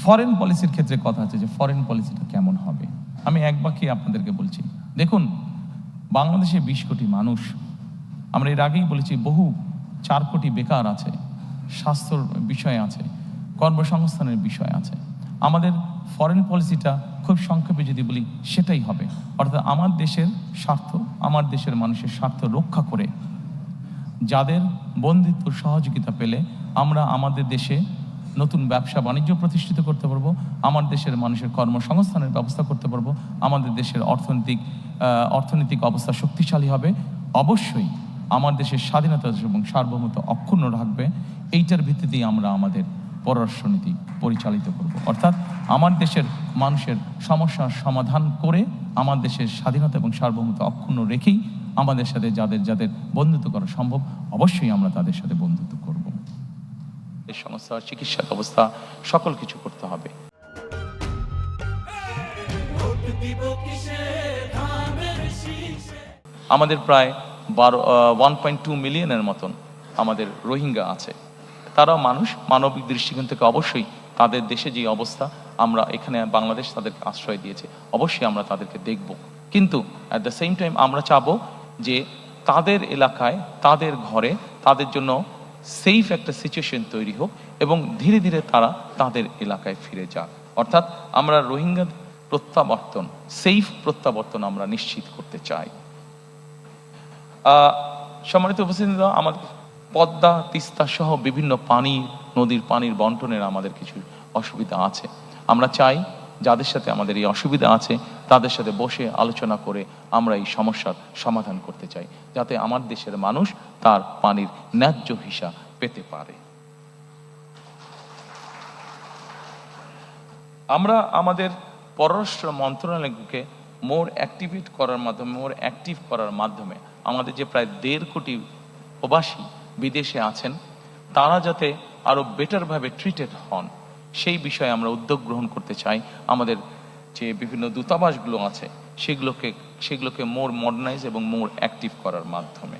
Foreign পলিসির ক্ষেত্রে কথা হচ্ছে যে ফরেন পলিসিটা কেমন হবে। আমি এক বাক্যে আপনাদেরকে বলছি, দেখুন বাংলাদেশে 20 কোটি মানুষ, আমরা এর আগেই বলেছি বহু 4 কোটি বেকার আছে, স্বাস্থ্যর বিষয় আছে, কর্মসংস্থানের বিষয় আছে। আমাদের ফরেন পলিসিটা খুব সংক্ষেপে যদি বলি সেটাই হবে, অর্থাৎ আমার দেশের স্বার্থ, আমার দেশের মানুষের স্বার্থ রক্ষা করে যাদের বন্ধুত্ব সহযোগিতা পেলে আমরা আমাদের দেশে নতুন ব্যবসা বাণিজ্য প্রতিষ্ঠিত করতে পারবো, আমার দেশের মানুষের কর্মসংস্থানের ব্যবস্থা করতে পারবো, আমাদের দেশের অর্থনৈতিক অবস্থা শক্তিশালী হবে। অবশ্যই আমার দেশের স্বাধীনতা এবং সার্বভৌমত্ব অক্ষুণ্ণ রাখবে। এইটার ভিত্তিতেই আমরা আমাদের পররাষ্ট্রনীতি পরিচালিত করব, অর্থাৎ আমার দেশের মানুষের সমস্যার সমাধান করে আমার দেশের স্বাধীনতা এবং সার্বভৌমত্ব অক্ষুণ্ণ রেখেই আমাদের সাথে যাদের যাদের বন্ধুত্ব করা সম্ভব অবশ্যই আমরা তাদের সাথে বন্ধুত্ব করব। এই সংস্থা, চিকিৎসা ব্যবস্থা, সকল কিছু করতে হবে। আমাদের প্রায় 1.2 মিলিয়নের মতন আমাদের রোহিঙ্গা আছে। তারাও মানুষ, মানবিক দৃষ্টিকোণ থেকে অবশ্যই তাদের দেশে যে অবস্থা, আমরা এখানে বাংলাদেশ তাদেরকে আশ্রয় দিয়েছে, অবশ্যই আমরা তাদেরকে দেখব। কিন্তু অ্যাট দ্য সেম টাইম আমরা চাবো যে তাদের এলাকায়, তাদের ঘরে তাদের জন্য সেফ একটা সিচুয়েশন তৈরি হোক এবং ধীরে ধীরে তারা তাদের এলাকায় ফিরে যাক। অর্থাৎ আমরা রোহিঙ্গা প্রত্যাবর্তন, সেফ প্রত্যাবর্তন আমরা নিশ্চিত করতে চাই। সম্মানিত উপস্থিতি, আমাদের পদ্মা, তিস্তা সহ বিভিন্ন নদীর পানির বন্টনের আমাদের কিছু অসুবিধা আছে। আমরা চাই যাদের সাথে আমাদের এই অসুবিধা আছে তাদের সাথে বসে আলোচনা করে আমরা এই সমস্যার সমাধান করতে চাই, যাতে আমার দেশের মানুষ তার পানির ন্যায্য হিসাব পেতে পারে। আমরা আমাদের পররাষ্ট্র মন্ত্রণালয়কে মোর অ্যাক্টিভ করার মাধ্যমে আমাদের যে প্রায় 1.5 কোটি প্রবাসী বিদেশে আছেন তারা যাতে আরো বেটারভাবে ট্রিটেড হন, সেই বিষয়ে আমরা উদ্যোগ গ্রহণ করতে চাই। আমাদের যে বিভিন্ন দূতাবাসগুলো আছে সেগুলোকে মোর মডার্নাইজ এবং মোর অ্যাক্টিভ করার মাধ্যমে।